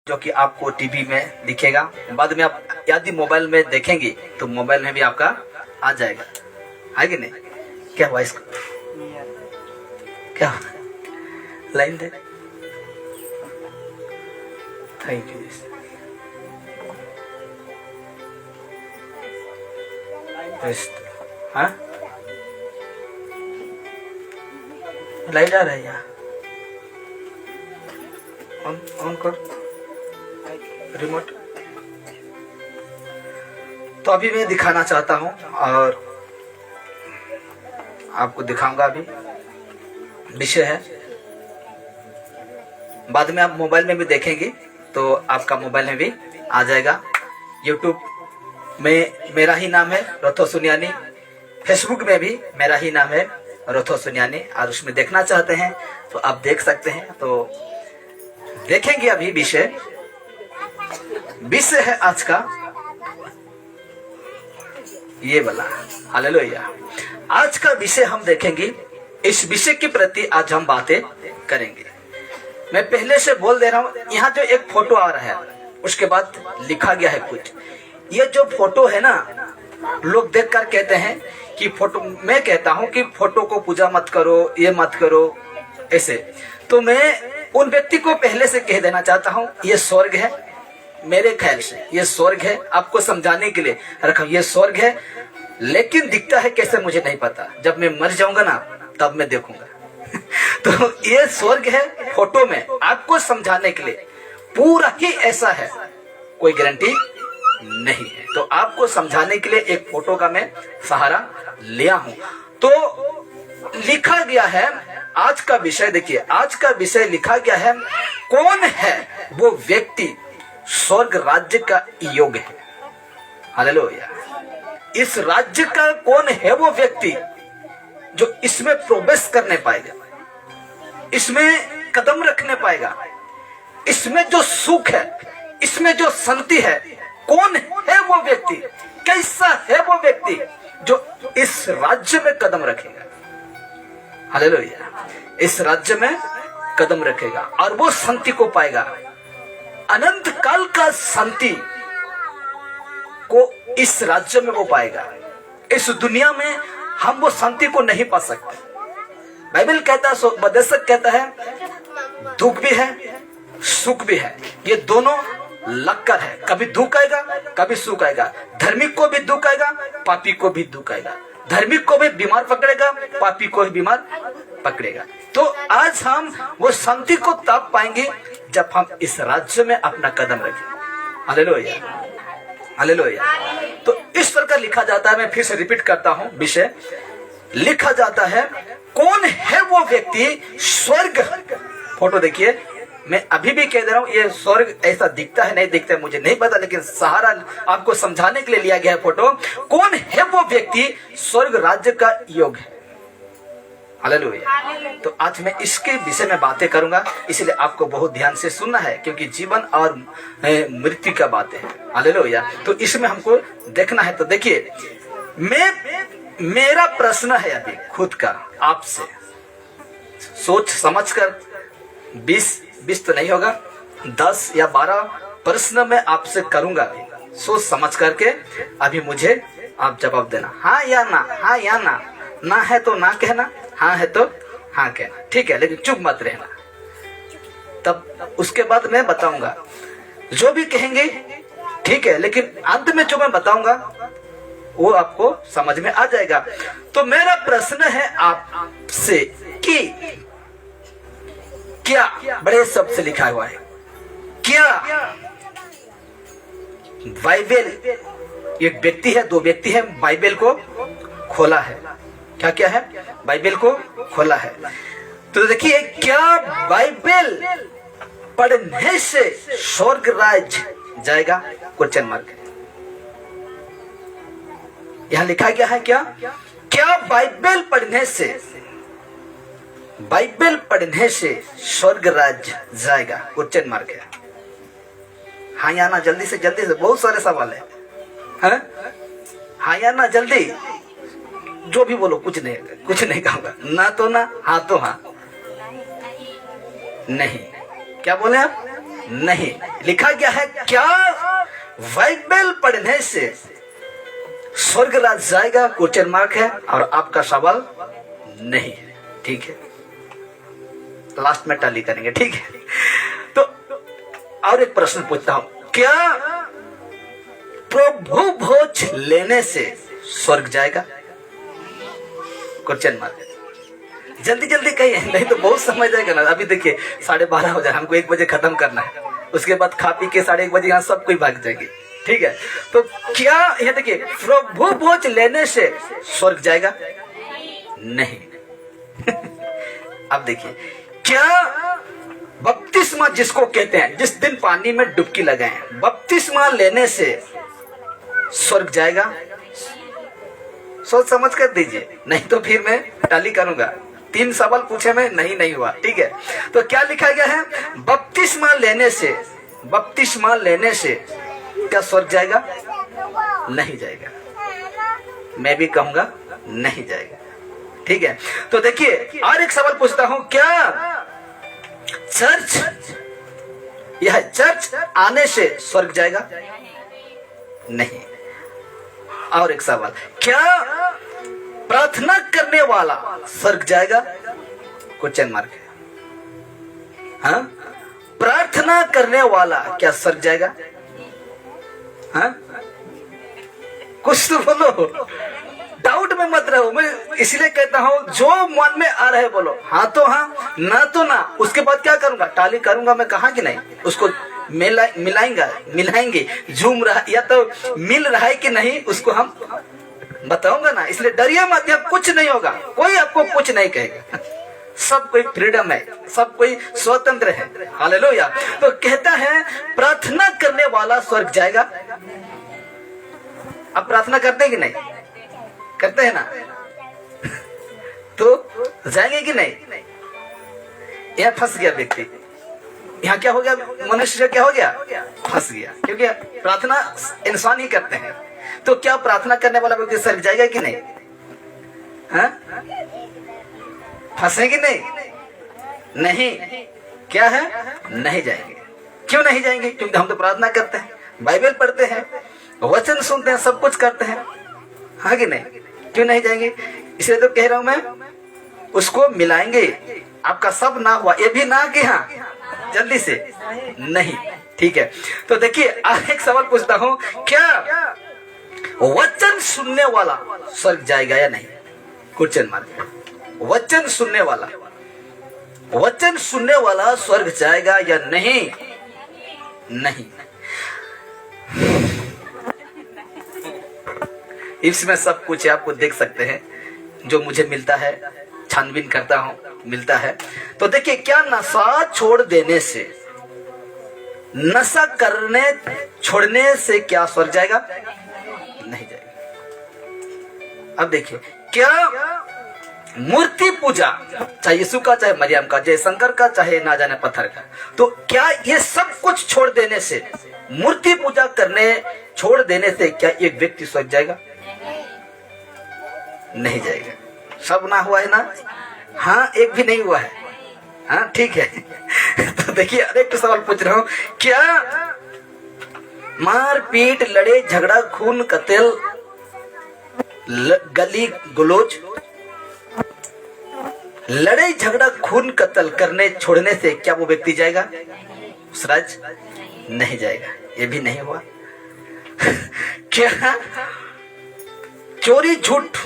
जो कि आपको टीवी में दिखेगा। बाद में आप यदि मोबाइल में देखेंगे तो मोबाइल में भी आपका आ जाएगा, है कि नहीं? क्या हुआ इसको? क्या लाइन दे? Thank you. हाँ, लाइट आ रहा है यहाँ, ऑन कर रिमोट। तो अभी मैं दिखाना चाहता हूं और आपको दिखाऊंगा। अभी विषय है, बाद में आप मोबाइल में भी देखेंगे तो आपका मोबाइल में भी आ जाएगा। यूट्यूब में मेरा ही नाम है रथो सुनियानी, फेसबुक में भी मेरा ही नाम है रथो सुनियानी, और उसमें देखना चाहते हैं तो आप देख सकते हैं। तो देखेंगे अभी विषय है आज का ये वाला। हालेलुया। आज का विषय हम देखेंगे, इस विषय के प्रति आज हम बातें करेंगे। मैं पहले से बोल दे रहा हूं, यहाँ जो एक फोटो आ रहा है उसके बाद लिखा गया है कुछ। ये जो फोटो है ना, लोग देखकर कहते हैं कि फोटो, मैं कहता हूं कि फोटो को पूजा मत करो, ये मत करो ऐसे। तो मैं उन व्यक्ति को पहले से कह देना चाहता हूं, ये स्वर्ग है। मेरे ख्याल से ये स्वर्ग है, आपको समझाने के लिए रखा। ये स्वर्ग है, लेकिन दिखता है कैसे मुझे नहीं पता। जब मैं मर जाऊंगा ना तब मैं देखूंगा। तो ये स्वर्ग है फोटो में, आपको समझाने के लिए। पूरा ही ऐसा है, कोई गारंटी नहीं है। तो आपको समझाने के लिए एक फोटो का मैं सहारा लिया हूं। तो लिखा गया है आज का विषय, देखिए आज का विषय लिखा गया है, कौन है वो व्यक्ति स्वर्ग राज्य का योग्य है। हालेलुया। इस राज्य का कौन है वो व्यक्ति जो इसमें प्रवेश करने पाएगा, इसमें कदम रखने पाएगा, इसमें जो सुख है, इसमें जो शांति है, कौन है वो व्यक्ति? कैसा है वो व्यक्ति जो इस राज्य में कदम रखेगा? हालेलुया। इस राज्य में कदम रखेगा और वो शांति को पाएगा। अनंत काल का शांति को इस राज्य में वो पाएगा। इस दुनिया में हम वो शांति को नहीं पा सकते। बाइबल कहता है, उपदेशक कहता है, दुख भी है सुख भी है, ये दोनों लगकर है। कभी दुख आएगा कभी सुख आएगा। धार्मिक को भी दुख आएगा, पापी को भी दुख आएगा। धार्मिक को भी बीमार पकड़ेगा, पापी को भी बीमार पकड़ेगा। तो आज हम वो शांति को तब पाएंगे जब हम इस राज्य में अपना कदम रखें। Hallelujah, hallelujah. तो इस प्रकार लिखा जाता है, मैं फिर से रिपीट करता हूं विषय। लिखा जाता है, कौन है वो व्यक्ति स्वर्ग। फोटो देखिए, मैं अभी भी कह दे रहा हूं, ये स्वर्ग ऐसा दिखता है नहीं दिखता है मुझे नहीं पता, लेकिन सहारा आपको समझाने के लिए लिया गया है फोटो। कौन है वो व्यक्ति स्वर्ग राज्य का योग्य है। हालेलुया। तो आज मैं इसके विषय में बातें करूंगा, इसलिए आपको बहुत ध्यान से सुनना है, क्योंकि जीवन और मृत्यु का बातें है। हालेलुया। तो इसमें हमको देखना है। तो देखिए, मेरा प्रश्न है अभी खुद का आपसे, सोच समझ कर, 20 तो नहीं होगा, 10 या 12 प्रश्न मैं आपसे करूंगा। सोच समझ करके अभी मुझे आप जवाब देना, हाँ या ना, हाँ या ना। ना है तो ना कहना, हाँ है तो हाँ कहना, ठीक है? लेकिन चुप मत रहना। तब उसके बाद मैं बताऊंगा, जो भी कहेंगे ठीक है, लेकिन अंत में जो मैं बताऊंगा वो आपको समझ में आ जाएगा। तो मेरा प्रश्न है आपसे कि क्या, बड़े शब्द से लिखा हुआ है, क्या बाइबल, एक व्यक्ति है, 2 व्यक्ति है, बाइबल को खोला है। क्या है? बाइबल को खोला है। तो देखिए, क्या बाइबल पढ़ने से स्वर्ग राज्य जाएगा? Question mark. यहां लिखा गया है, क्या बाइबल पढ़ने से स्वर्ग राज्य जाएगा? क्वेश्चन मार्क है। हाँ या ना, जल्दी से, बहुत सारे सवाल है। हाँ या ना, जल्दी, जो भी बोलो, कुछ नहीं कहूंगा। ना तो ना, हाँ तो हाँ। नहीं, क्या बोले आप? नहीं। लिखा गया है क्या बाइबल पढ़ने से स्वर्ग राज जाएगा, क्वेश्चन मार्क है, और आपका सवाल नहीं है। ठीक है, लास्ट में टाली करेंगे। ठीक है, तो और एक प्रश्न पूछता हूं, क्या प्रभु भोज लेने से स्वर्ग जाएगा? Question mark. जल्दी जल्दी कहिए, नहीं तो बहुत समय जाएगा ना। अभी देखिए 12:30 हो जाए, हमको 1 बजे खत्म करना है, उसके बाद खा पी के 1:30 बजे यहाँ सब कोई भाग जाएगी। ठीक है, तो क्या ये देखिए प्रभु भोज लेने से स्वर्ग जाएगा? नहीं। अब देखिए, क्या बपतिस्मा जिसको कहते हैं, जिस दिन पानी में डुबकी लगाए, बपतिस्मा लेने से स्वर्ग जाएगा? सोच समझ कर दीजिए, नहीं तो फिर मैं टाली करूंगा। 3 सवाल पूछे में नहीं हुआ। ठीक है, तो क्या लिखा गया है? बपतिस्मा लेने से, बपतिस्मा लेने से क्या स्वर्ग जाएगा? नहीं जाएगा। मैं भी कहूंगा नहीं जाएगा। ठीक है, तो देखिए और एक सवाल पूछता हूं, क्या चर्च, यह चर्च आने से स्वर्ग जाएगा? नहीं। और एक सवाल, क्या प्रार्थना करने वाला स्वर्ग जाएगा? क्वेश्चन मार्क है। हाँ, प्रार्थना करने वाला क्या स्वर्ग जाएगा? हाँ, कुछ तो बोलो, डाउट में मत रहो। मैं इसलिए कहता हूं जो मन में आ रहा है बोलो, हाँ तो हाँ, ना तो ना। उसके बाद क्या करूंगा? टाली करूंगा मैं, कहा कि नहीं, उसको मिलाएंगे झूम रहा या तो मिल रहा है कि नहीं, उसको हम बताऊंगा ना। इसलिए डरिए मत, कुछ नहीं होगा, कोई आपको कुछ नहीं कहेगा। सब कोई फ्रीडम है, सब कोई स्वतंत्र है। हालेलुया। तो कहता है प्रार्थना करने वाला स्वर्ग जाएगा। अब प्रार्थना करते हैं कि नहीं? करते हैं ना, तो जाएंगे कि नहीं? यहाँ फंस गया व्यक्ति, यहाँ क्या हो गया? मनुष्य क्या हो गया? फंस गया, क्योंकि प्रार्थना इंसान ही करते हैं। तो क्या प्रार्थना करने वाला व्यक्ति स्वर्ग जाएगा कि नहीं? हाँ, फंसे कि नहीं? नहीं। क्या है? नहीं जाएंगे। क्यों नहीं जाएंगे? क्योंकि हम तो प्रार्थना करते हैं, बाइबल पढ़ते हैं, वचन सुनते हैं, सब कुछ करते हैं। हाँ कि नहीं? क्यों नहीं जाएंगे? इसलिए तो कह रहा हूं मैं, उसको मिलाएंगे। आपका सब ना हुआ, ये भी ना कि हाँ जल्दी से नहीं। ठीक है, तो देखिए एक सवाल पूछता हूं, क्या वचन सुनने वाला स्वर्ग जाएगा या नहीं? Question mark. वचन सुनने वाला, वचन सुनने वाला स्वर्ग जाएगा या नहीं? नहीं। इसमें सब कुछ आपको देख सकते हैं, जो मुझे मिलता है, छानबीन करता हूं, मिलता है। तो देखिए, क्या नशा छोड़ देने से, नशा करने छोड़ने से क्या स्वर्ग जाएगा? नहीं जाएगा। अब देखिए, क्या मूर्ति पूजा, चाहे यीशु का, चाहे मरियम का, चाहे शंकर का, चाहे ना जाने पत्थर का, तो क्या ये सब कुछ छोड़ देने से, मूर्ति पूजा करने छोड़ देने से क्या एक व्यक्ति स्वर्ग जाएगा? नहीं जाएगा। सब ना हुआ है ना? हाँ, एक भी नहीं हुआ है। हाँ, ठीक है। तो देखिए अनेक सवाल पूछ रहा हूं, क्या मारपीट, लड़े झगड़ा, खून कत्ल, गली गलोच, लड़ाई झगड़ा खून कत्ल करने छोड़ने से क्या वो व्यक्ति जाएगा उस राज? नहीं जाएगा। ये भी नहीं हुआ। क्या चोरी झूठ,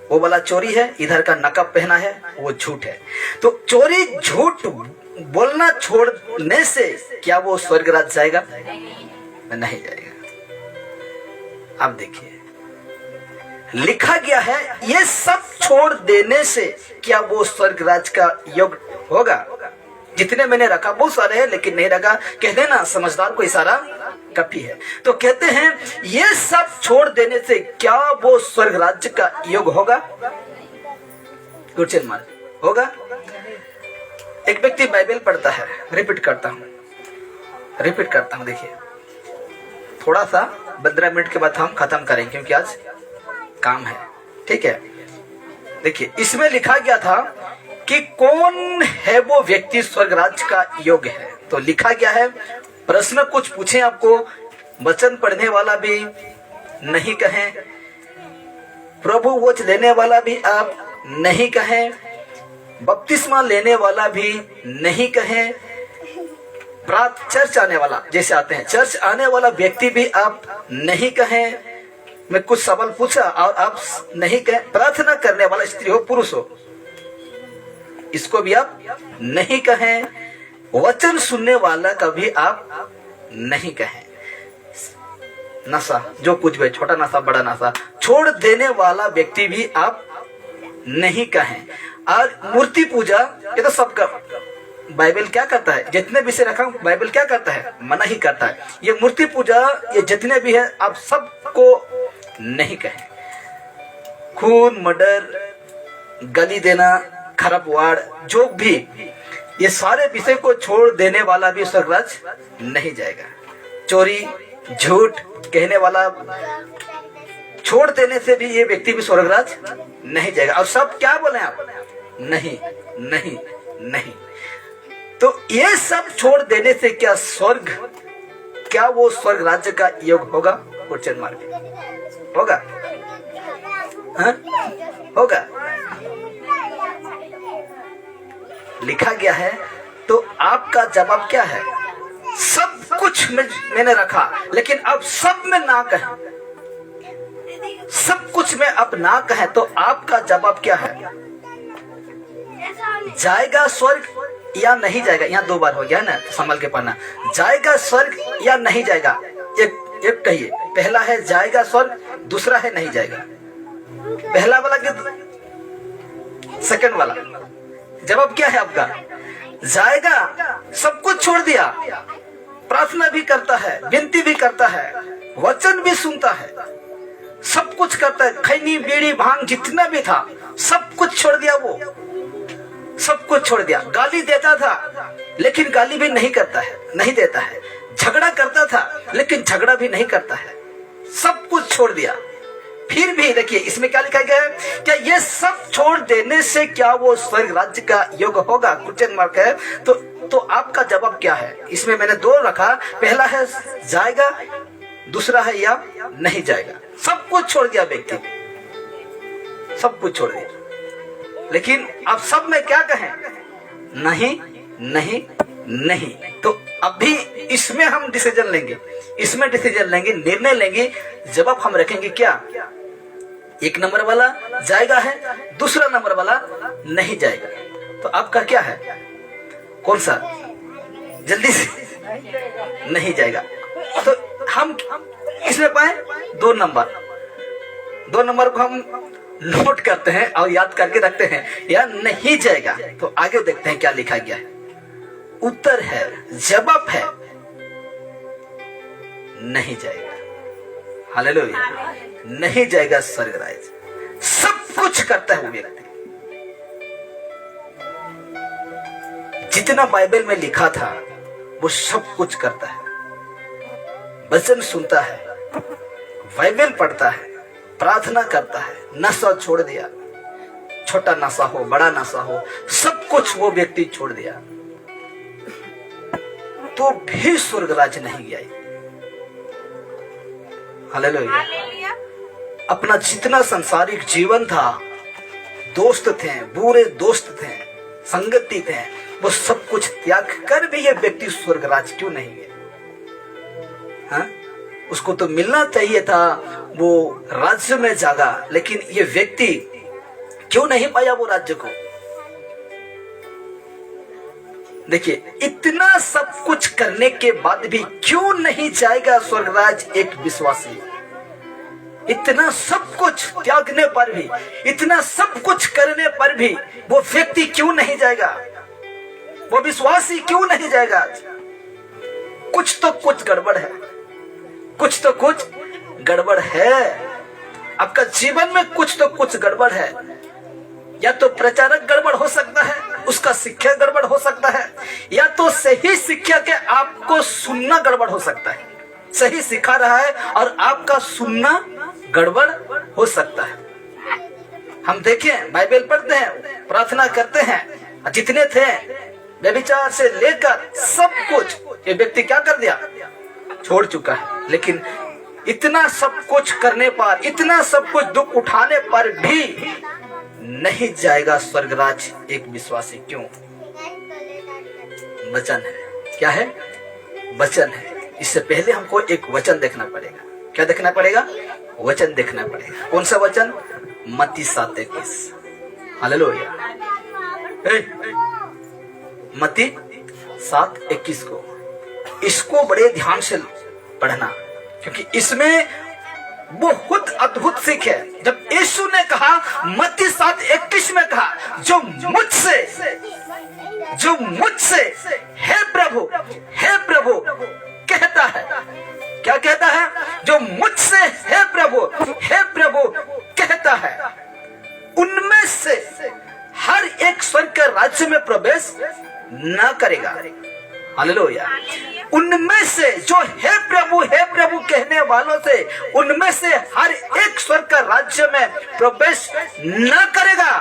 वो वाला चोरी है, इधर का नकाब पहना है, वो झूठ है। तो चोरी झूठ बोलना छोड़ने से क्या वो स्वर्ग राज जाएगा? नहीं जाएगा। अब देखिए, लिखा गया है ये सब छोड़ देने से क्या वो स्वर्ग राज का योग होगा? जितने मैंने रखा बहुत सारे हैं, लेकिन नहीं रखा, कहते हैं ना समझदार को इशारा काफी है। तो कहते हैं ये सब छोड़ देने से क्या वो स्वर्ग राज्य का योग होगा? Question mark. होगा? एक व्यक्ति बाइबल पढ़ता है, रिपीट करता हूं, देखिए थोड़ा सा 15 मिनट के बाद हम खत्म करेंगे, क्योंकि आज काम है। ठीक है, देखिए इसमें लिखा गया था कि कौन है वो व्यक्ति स्वर्ग राज्य का योग्य है। तो लिखा गया है, प्रश्न कुछ पूछे आपको, वचन पढ़ने वाला भी नहीं कहें, प्रभु वच लेने वाला भी आप नहीं कहें, बपतिस्मा लेने वाला भी नहीं कहें, चर्च आने वाला, जैसे आते हैं चर्च आने वाला व्यक्ति भी आप नहीं कहें। मैं कुछ सवाल पूछा और आप नहीं कहें। प्रार्थना करने वाला स्त्री हो पुरुष हो, इसको भी आप नहीं कहें। वचन सुनने वाला का भी आप नहीं कहें। नशा, जो कुछ भी, छोटा नशा बड़ा नशा, छोड़ देने वाला व्यक्ति भी आप नहीं कहें। और मूर्ति पूजा, ये तो सबका बाइबल क्या करता है, जितने विषय रखा बाइबल क्या करता है, मना ही करता है। ये मूर्ति पूजा, ये जितने भी है, आप सबको नहीं कहें। खून, मर्डर, गाली देना, खराब वार्ड, जो भी, ये सारे विषय को छोड़ देने वाला भी स्वर्ग राज नहीं जाएगा। चोरी, झूठ कहने वाला छोड़ देने से भी ये व्यक्ति भी स्वर्ग राज नहीं जाएगा। और सब क्या बोले आप, नहीं नहीं नहीं। तो ये सब छोड़ देने से क्या स्वर्ग, क्या वो स्वर्ग राज्य का योग होगा? क्वेश्चन मार्क होगा? हाँ? होगा? लिखा गया है। तो आपका जवाब क्या है? सब कुछ मैंने रखा, लेकिन अब सब में ना कहें, सब कुछ में अब ना कहें, तो आपका जवाब क्या है? जाएगा स्वर्ग या नहीं जाएगा? यहाँ दो बार हो गया ना, संभल के पढ़ना। जाएगा स्वर्ग या नहीं जाएगा? एक कहिए। पहला है जाएगा स्वर्ग, दूसरा है नहीं जाएगा। पहला वाला कि सेकंड वाला? जवाब क्या है आपका? जाएगा। सब कुछ छोड़ दिया, प्रार्थना भी करता है, विनती भी करता है, वचन भी सुनता है, सब कुछ करता है, खैनी बीड़ी भांग जितना भी था सब कुछ छोड़ दिया, वो सब कुछ छोड़ दिया। गाली देता था लेकिन गाली भी नहीं करता है, नहीं देता है। झगड़ा करता था लेकिन झगड़ा भी नहीं करता है, सब कुछ छोड़ दिया। फिर भी देखिए इसमें क्या लिखा गया है, क्या ये सब छोड़ देने से क्या वो स्वर्ग राज्य का योग होगा? क्वेश्चन मार्क है। तो आपका जवाब क्या है? इसमें मैंने दो रखा, पहला है जाएगा, दूसरा है या नहीं जाएगा। सब कुछ छोड़ दिया व्यक्ति, सब कुछ छोड़ दिया, लेकिन अब सब में क्या कहें? नहीं नहीं नहीं। तो अभी इसमें हम डिसीजन लेंगे, इसमें डिसीजन लेंगे, निर्णय लेंगे, जवाब हम रखेंगे क्या? एक नंबर वाला जाएगा है, दूसरा नंबर वाला नहीं जाएगा। तो आपका क्या है? कौन सा? जल्दी से। नहीं जाएगा। तो हम इसमें पाए दो नंबर को हम नोट करते हैं और याद करके रखते हैं, या नहीं जाएगा। तो आगे देखते हैं क्या लिखा गया है। उत्तर है, जवाब है नहीं जाएगा। हालेलुया। नहीं जाएगा स्वर्ग राज्य। सब कुछ करता है वो व्यक्ति, जितना बाइबल में लिखा था वो सब कुछ करता है, वचन सुनता है, बाइबल पढ़ता है, प्रार्थना करता है, नशा छोड़ दिया, छोटा नशा हो बड़ा नशा हो, सब कुछ वो व्यक्ति छोड़ दिया, तो भी स्वर्ग राज्य नहीं गया। हालेलुया। अपना जितना संसारिक जीवन था, दोस्त थे, बुरे दोस्त थे, संगति थे, वो सब कुछ त्याग कर भी ये व्यक्ति स्वर्ग राज्य क्यों नहीं गया? हाँ? उसको तो मिलना चाहिए था, वो राज्य में जागा, लेकिन ये व्यक्ति क्यों नहीं पाया वो राज्य को? देखिए, इतना सब कुछ करने के बाद भी क्यों नहीं जाएगा स्वर्ग राज्य एक विश्वासी? इतना सब कुछ त्यागने पर भी, इतना सब कुछ करने पर भी वो व्यक्ति क्यों नहीं जाएगा? वो विश्वासी क्यों नहीं जाएगा? कुछ तो कुछ गड़बड़ है, कुछ तो कुछ गड़बड़ है। आपका जीवन में कुछ तो कुछ गड़बड़ है। या तो प्रचारक गड़बड़ हो सकता है, उसका शिक्षा गड़बड़ हो सकता है, या तो सही शिक्षा के आपको सुनना गड़बड़ हो सकता है। सही सिखा रहा है और आपका सुनना गड़बड़ हो सकता है। हम देखें, बाइबल पढ़ते हैं, प्रार्थना करते हैं, जितने थे व्यभिचार से लेकर सब कुछ ये व्यक्ति क्या कर दिया, छोड़ चुका है। लेकिन इतना सब कुछ करने पर, इतना सब कुछ दुख उठाने पर भी नहीं जाएगा स्वर्गराज एक विश्वासी। क्यों? वचन है। क्या है? वचन है। इससे पहले हमको एक वचन देखना पड़ेगा। क्या देखना पड़ेगा? वचन देखना पड़ेगा। कौन सा वचन? मत्ती 7:21। हालेलुया। मत्ती 7:21 को, इसको बड़े ध्यान से पढ़ना, क्योंकि इसमें बहुत अद्भुत सीख है। जब यीशु ने कहा, मत्ती 7:21 में कहा, जो मुझसे हे प्रभु कहता है। क्या कहता है? जो मुझसे हे प्रभु कहता है, उनमें से हर एक स्वर्ग के राज्य में प्रवेश न करेगा। हालेलुया। उनमें से जो हे प्रभु कहने वालों से, उनमें से हर एक स्वर्ग का राज्य में प्रवेश न करेगा।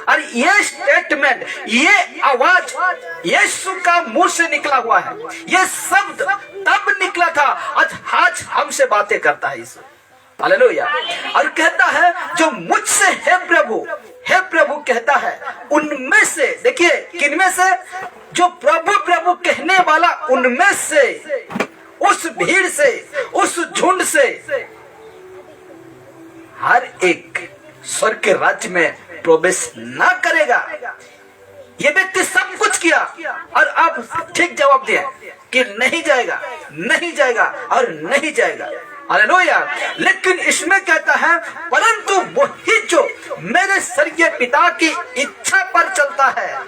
और ये स्टेटमेंट, ये आवाज यीशु का मुंह से निकला हुआ है। ये शब्द तब निकला था, आज हमसे बातें करता है यीशु। हालेलुया। और कहता है, जो मुझसे हे प्रभु कहता है, उनमें से, देखिए किनमें से? जो प्रभु कहने वाला, उनमें से, उस भीड़ से, उस झुंड से हर एक स्वर्ग के राज्य में प्रवेश ना करेगा। ये व्यक्ति सब कुछ किया और आप ठीक जवाब दिया कि नहीं जाएगा, नहीं जाएगा और नहीं जाएगा। हालेलुया। लेकिन इसमें कहता है, परंतु वही जो मेरे स्वर्गीय पिता की इच्छा पर चलता है।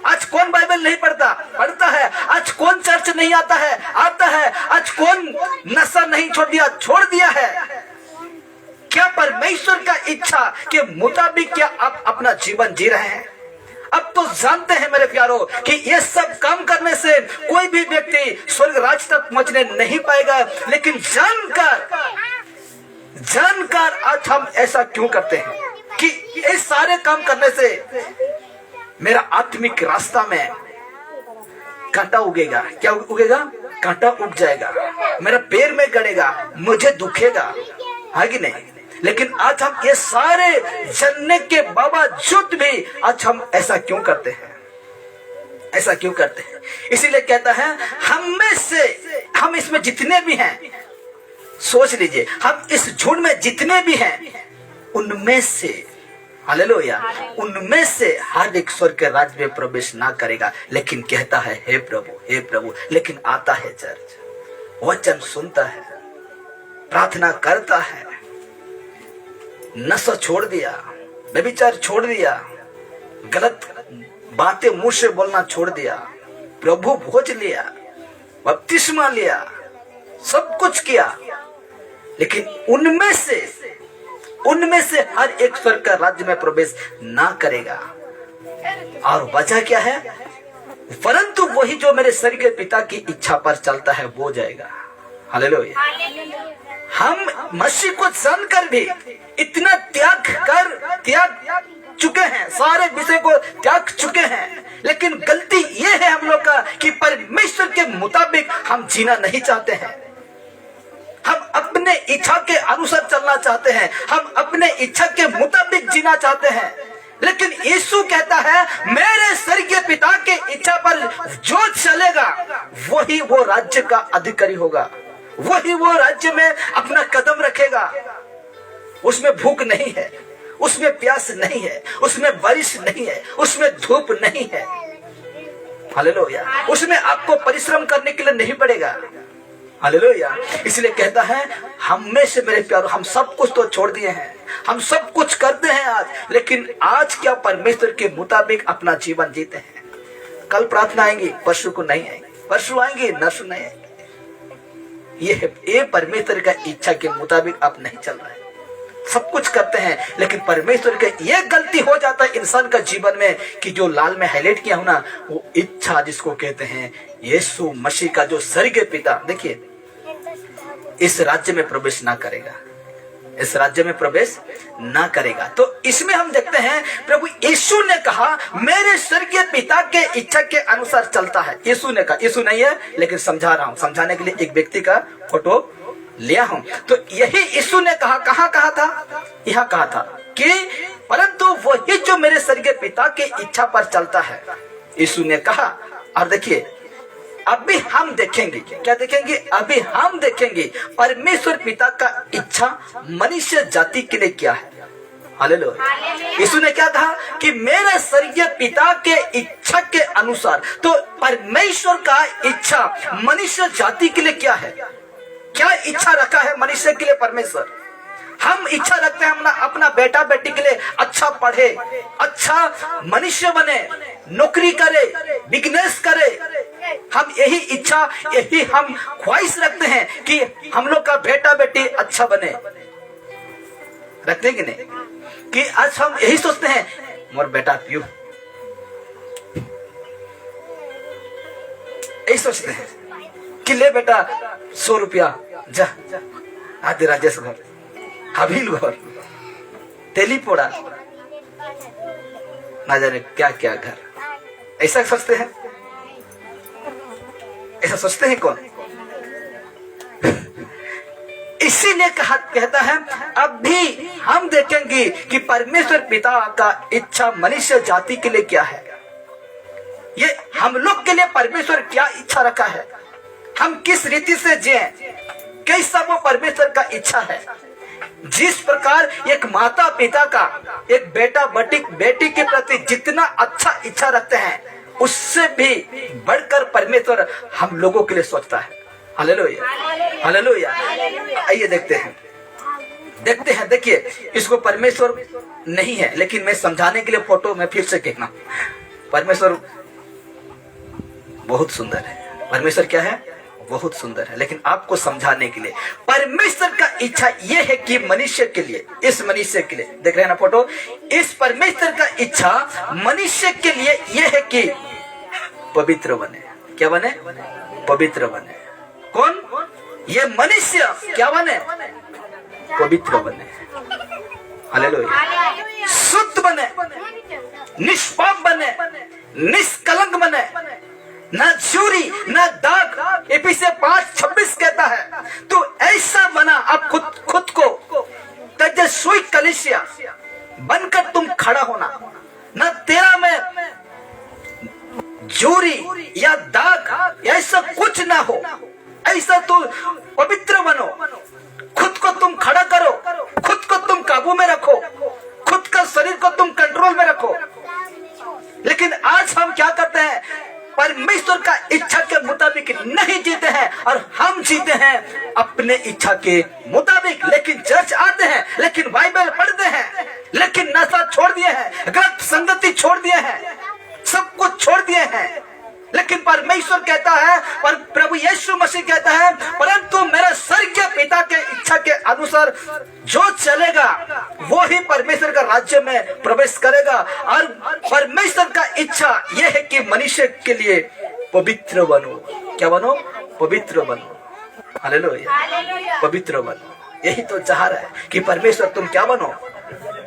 आज कौन बाइबल नहीं पढ़ता है? आज कौन चर्च नहीं आता है? आज कौन नशा नहीं छोड़ दिया है? क्या परमेश्वर का इच्छा के मुताबिक क्या आप अपना जीवन जी रहे हैं? अब तो जानते हैं मेरे प्यारों कि ये सब काम करने से कोई भी व्यक्ति स्वर्ग राज तक पहुंचने नहीं पाएगा। लेकिन जानकर आज हम ऐसा क्यों करते हैं कि ये सारे काम करने से मेरा आत्मिक रास्ता में कांटा उगेगा। क्या उगेगा? कांटा उग जाएगा, मेरा पैर में गड़ेगा, मुझे दुखेगा, है कि नहीं? लेकिन आज हम ये सारे जानने के बावजूद भी आज हम ऐसा क्यों करते हैं? ऐसा क्यों करते हैं? इसीलिए कहता है, हम में से, हम इसमें जितने भी हैं, सोच लीजिए, हम इस झुंड में जितने भी हैं, उनमें से, हालेलुया, उनमें से हर एक स्वर्ग के राज्य में प्रवेश ना करेगा। लेकिन कहता है, हे प्रभु। लेकिन आता है चर्च, वचन सुनता है, प्रार्थना करता है, नशा छोड़ दिया, व्यभिचार छोड़ दिया, गलत बातें मुंह से बोलना छोड़ दिया, प्रभु भोज लिया, बपतिस्मा लिया, सब कुछ किया। लेकिन उनमें से हर एक स्वर्ग का राज्य में प्रवेश ना करेगा। और वजह क्या है? परंतु वही जो मेरे स्वर्गीय पिता की इच्छा पर चलता है वो जाएगा। हालेलुया। हम मसीह को जानकर भी इतना त्याग चुके हैं, सारे विषय को त्याग चुके हैं। लेकिन गलती ये है हम लोग का कि परमेश्वर के मुताबिक हम जीना नहीं चाहते हैं। हम अपने इच्छा के अनुसार चलना चाहते हैं, हम अपने इच्छा के मुताबिक जीना चाहते हैं। लेकिन यीशु कहता है, मेरे स्वर्गीय पिता के इच्छा पर जो चलेगा वही वो राज्य का अधिकारी होगा, वही वो राज्य में अपना कदम रखेगा। उसमें भूख नहीं है, उसमें प्यास नहीं है, उसमें बारिश नहीं है, उसमें धूप नहीं है। हालेलुया। उसमें आपको परिश्रम करने के लिए नहीं पड़ेगा। हालेलुया। इसलिए कहता है, हम में से मेरे प्यारों, हम सब कुछ तो छोड़ दिए हैं, हम सब कुछ करते हैं आज, लेकिन आज क्या परमेश्वर के मुताबिक अपना जीवन जीते हैं? कल प्रार्थना आएंगी, परसों को नहीं आएंगी, परसों आएंगी, नरसों नहीं आएंगी। ये परमेश्वर का इच्छा के मुताबिक आप नहीं चल रहे हैं। सब कुछ करते हैं, लेकिन परमेश्वर का ये गलती हो जाता है इंसान का जीवन में कि जो लाल में हाईलाइट किया हूं ना, वो इच्छा जिसको कहते हैं यीशु मसीह का जो स्वर्गीय पिता, देखिए, इस राज्य में प्रवेश ना करेगा। इस राज्य में प्रवेश ना करेगा। तो इसमें हम देखते हैं प्रभु यीशु ने कहा मेरे स्वर्गीय पिता के इच्छा के अनुसार चलता है। यीशु ने कहा, यीशु नहीं है लेकिन समझा रहा हूं, समझाने के लिए एक व्यक्ति का फोटो लिया हूं। तो यही यीशु ने कहा, कहां कहा था? यहां कहा था कि परंतु वही जो मेरे स्वर्गीय पिता के इच्छा पर चलता है, यीशु ने कहा। और देखिए अभी हम देखेंगे, क्या देखेंगे? अभी हम देखेंगे परमेश्वर पिता का इच्छा मनुष्य जाति के लिए क्या है। हालेलुया। यीशु ने क्या कहा कि मेरे स्वर्गीय पिता के इच्छा के अनुसार। तो परमेश्वर का इच्छा मनुष्य जाति के लिए क्या है? क्या इच्छा रखा है मनुष्य के लिए परमेश्वर? हम इच्छा रखते हैं अपना बेटा बेटी के लिए अच्छा पढ़े, अच्छा मनुष्य बने, नौकरी करे, बिजनेस करे। हम यही इच्छा, यही हम ख्वाहिश रखते हैं कि हम लोग का बेटा बेटी अच्छा बने। रखते हैं कि नहीं? कि आज हम यही सोचते हैं मोर बेटा पियो, यही सोचते हैं कि ले बेटा 100 रुपया जा आदि राजेश घर, हबील घर, तेली पोड़ा, ना जाने क्या क्या घर। ऐसा सोचते हैं? ऐसा सोचते हैं कौन? इसीलिए कहता है अब भी हम देखेंगे कि परमेश्वर पिता का इच्छा मनुष्य जाति के लिए क्या है। ये हम लोग के लिए परमेश्वर क्या इच्छा रखा है, हम किस रीति से जिए, कैसा वो परमेश्वर का इच्छा है। जिस प्रकार एक माता पिता का एक बेटा बेटी के प्रति जितना अच्छा इच्छा रखते हैं, उससे भी बढ़कर परमेश्वर हम लोगों के लिए सोचता है। Hallelujah, hallelujah. आइए देखते हैं। देखिए इसको परमेश्वर नहीं है, लेकिन मैं समझाने के लिए फोटो में फिर से कहना, परमेश्वर बहुत सुंदर है। परमेश्वर क्या है? बहुत सुंदर है। लेकिन आपको समझाने के लिए परमेश्वर का इच्छा यह है कि मनुष्य के लिए, इस मनुष्य के लिए, देख रहे हैं ना फोटो, इस परमेश्वर का इच्छा मनुष्य के लिए यह है कि पवित्र बने। क्या बने? पवित्र बने। कौन? ये मनुष्य क्या बने? पवित्र बने। हालेलुया। शुद्ध बने, निष्पाप बने, निष्कलंक बने, ना चोरी ना दाग। एफिसियंस 5:26 कहता है तो ऐसा बना अब खुद को तेजस्वी कलीसिया बनकर तुम खड़ा होना, ना तेरा में चोरी या दाग ऐसा कुछ ना हो। ऐसा तो पवित्र बनो, खुद को तुम खड़ा करो, खुद को तुम काबू में रखो, खुद का शरीर को तुम कंट्रोल में रखो। लेकिन आज हम क्या करते हैं? परमेश्वर का इच्छा के मुताबिक नहीं जीते हैं और हम जीते हैं अपने इच्छा के मुताबिक। लेकिन चर्च आते हैं, लेकिन बाइबल पढ़ते हैं, लेकिन नशा छोड़ दिए हैं, गलत संगति छोड़ दिए हैं, सब कुछ छोड़ दिए हैं। लेकिन परमेश्वर कहता है, पर प्रभु यीशु मसीह कहता है, परंतु मेरे स्वर्गीय पिता के इच्छा के अनुसार जो चलेगा वो ही परमेश्वर का राज्य में प्रवेश करेगा। और परमेश्वर का इच्छा यह है कि मनुष्य के लिए पवित्र बनो। क्या बनो? पवित्र बनो। हालेलुया। पवित्र बनो। यही तो चाह रहा है कि परमेश्वर तुम क्या बनो?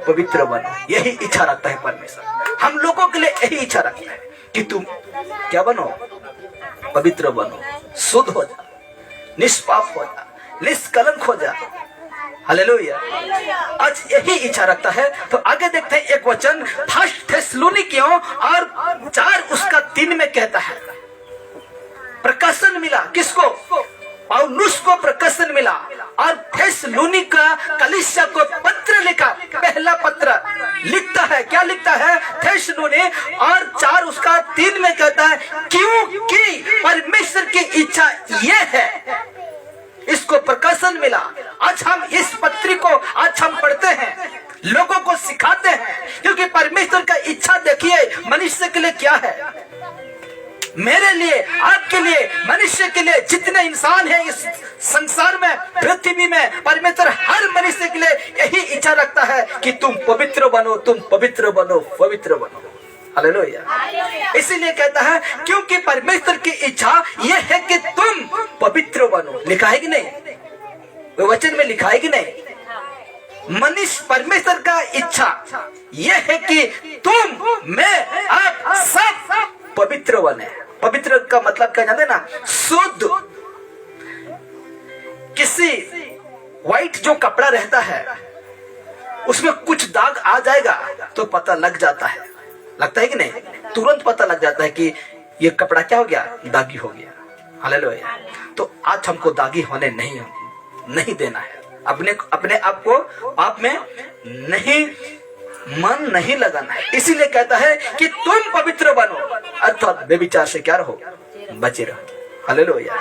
पवित्र बनो। यही इच्छा रखता है परमेश्वर हम लोगों के लिए, यही इच्छा रखता है कि तुम क्या बनो? पवित्र बनो, शुद्ध हो जा, निष्पाप हो जा, निष्कलंक हो जा। हालेलुया। आज यही इच्छा रखता है। तो आगे देखते हैं एक वचन 1 थिस्सलुनीकियों और 4:3 में कहता है, प्रकाशन मिला किसको? पौलुस को प्रकाशन मिला और थिस्सलुनीका कलीसिया को पत्र लिखा। पहला पत्र लिखता है, क्या लिखता है? थिस्सलुनी और 4:3 में कहता है क्योंकि परमेश्वर की इच्छा यह है, इसको प्रकाशन मिला। आज हम इस पत्री को आज हम पढ़ते हैं, लोगों को सिखाते हैं, क्योंकि परमेश्वर का इच्छा देखिए मनुष्य के लिए क्या है। मेरे लिए, आपके लिए, मनुष्य के लिए, जितने इंसान हैं इस संसार में, पृथ्वी में, परमेश्वर हर मनुष्य के लिए यही इच्छा रखता है कि तुम पवित्र बनो, तुम पवित्र बनो, पवित्र बनो। हालेलुया। इसीलिए कहता है क्योंकि परमेश्वर की इच्छा यह है कि तुम पवित्र बनो। लिखा है कि नहीं? वो वचन में लिखा है कि नहीं? मनुष्य परमेश्वर का इच्छा यह है कि तुम, मैं, आप सब पवित्र बने। पवित्र का मतलब क्या जानते ना? शुद्ध। किसी व्हाइट जो कपड़ा रहता है उसमें कुछ दाग आ जाएगा तो पता लग जाता है, लगता है कि नहीं? तुरंत पता लग जाता है कि ये कपड़ा क्या हो गया, दागी हो गया। हालेलुया। तो आज हमको दागी होने नहीं देना है। अपने आप को आप में नहीं, मन नहीं लगाना है। इसीलिए कहता है कि तुम पवित्र बनो, अर्थात बेविचार से क्या रहो, बचे रहो। हालेलुया।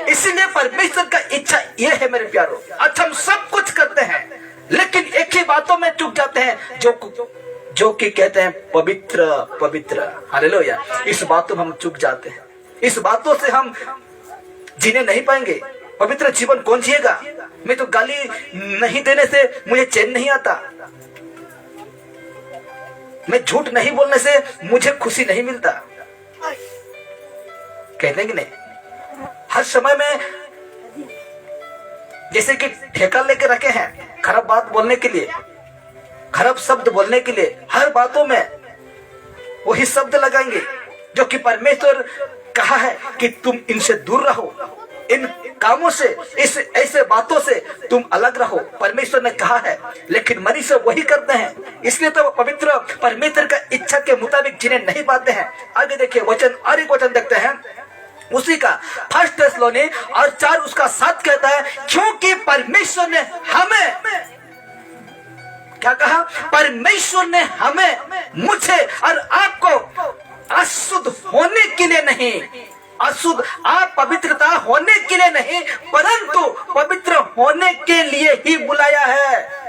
इसीलिए परमेश्वर का इच्छा यह है मेरे प्यारो। आज हम सब कुछ करते हैं लेकिन एक ही बातों में चूक जाते हैं, जो कि कहते हैं पवित्र पवित्र। हालेलुया। इस बातों में हम चूक जाते हैं। इस बातों से हम जीने नहीं पाएंगे। पवित्र जीवन कौन जिएगा? मैं तो गाली नहीं देने से मुझे चैन नहीं आता, मैं झूठ नहीं बोलने से मुझे खुशी नहीं मिलता, कहते हैं कि नहीं? हर समय में जैसे कि ठेका लेके रखे हैं खराब बात बोलने के लिए, खराब शब्द बोलने के लिए, हर बातों में वही शब्द लगाएंगे जो कि परमेश्वर कहा है कि तुम इनसे दूर रहो, इन कामों से, इस ऐसे बातों से तुम अलग रहो, परमेश्वर ने कहा है। लेकिन मनुष्य वही करते हैं, इसलिए तो पवित्र परमेश्वर का इच्छा के मुताबिक जिन्हें नहीं पाते हैं। आगे देखिए वचन, और एक वचन देखते हैं उसी का, 1 थिस्सलुनी और 4 उसका 7 कहता है, क्योंकि परमेश्वर ने हमें, क्या कहा? परमेश्वर ने हमें, मुझे और आपको अशुद्ध होने के लिए नहीं, अशुद्ध आप पवित्रता होने के लिए नहीं परंतु पवित्र होने के लिए ही बुलाया है।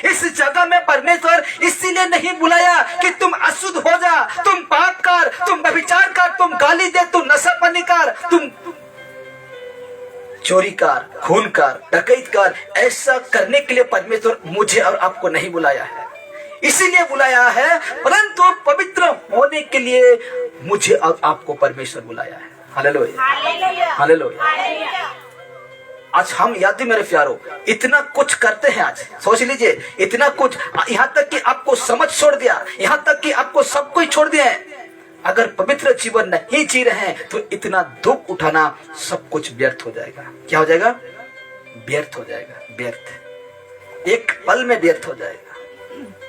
इस जगह में परमेश्वर इसीलिए नहीं बुलाया कि तुम अशुद्ध हो जा, तुम पाप कर, तुम व्यभिचार कर, तुम गाली दे, तुम नशापानी कर, तुम चोरी कर, खून कर, डकैत कर। ऐसा करने के लिए परमेश्वर मुझे और आपको नहीं बुलाया है, इसीलिए बुलाया है परंतु पवित्र होने के लिए मुझे और आपको परमेश्वर बुलाया है। Hallelujah, hallelujah. आज हम याद मेरे प्यारो इतना कुछ करते हैं। आज सोच लीजिए, इतना कुछ, यहाँ तक कि आपको समझ छोड़ दिया, यहाँ तक कि आपको सब कुछ छोड़ दिया है। अगर पवित्र जीवन नहीं जी रहे हैं तो इतना दुख उठाना सब कुछ व्यर्थ हो जाएगा। क्या हो जाएगा? व्यर्थ हो जाएगा, व्यर्थ, एक पल में व्यर्थ हो जाएगा।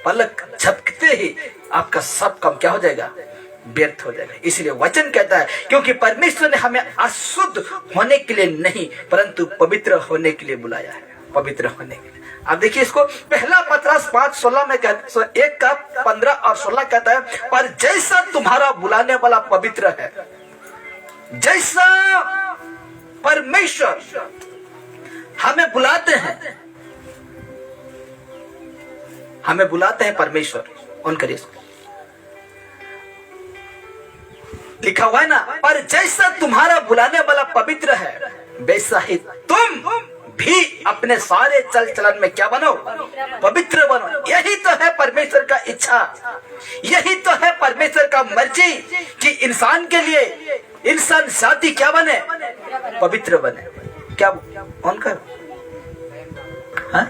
पलक झपकते ही आपका सब काम क्या हो जाएगा? व्यर्थ हो जाएगा। इसलिए वचन कहता है क्योंकि परमेश्वर ने हमें अशुद्ध होने के लिए नहीं परंतु पवित्र होने के लिए बुलाया है, पवित्र होने के लिए। अब देखिए इसको, पहला पतरस 5:16 में कहता है, 1 का 15 और 16 कहता है, पर जैसा तुम्हारा बुलाने वाला पवित्र है, जैसा परमेश्वर हमें बुलाते हैं, हमें बुलाते हैं परमेश्वर, ऑन करिए इसको, लिखा हुआ है ना, पर जैसा तुम्हारा बुलाने वाला पवित्र है वैसा ही तुम भी अपने सारे चल चलन में क्या बनो? पवित्र बनो। यही तो है परमेश्वर का इच्छा, यही तो है परमेश्वर का मर्जी कि इंसान के लिए, इंसान जाति क्या बने? पवित्र बने। क्या ऑन कर, हाँ?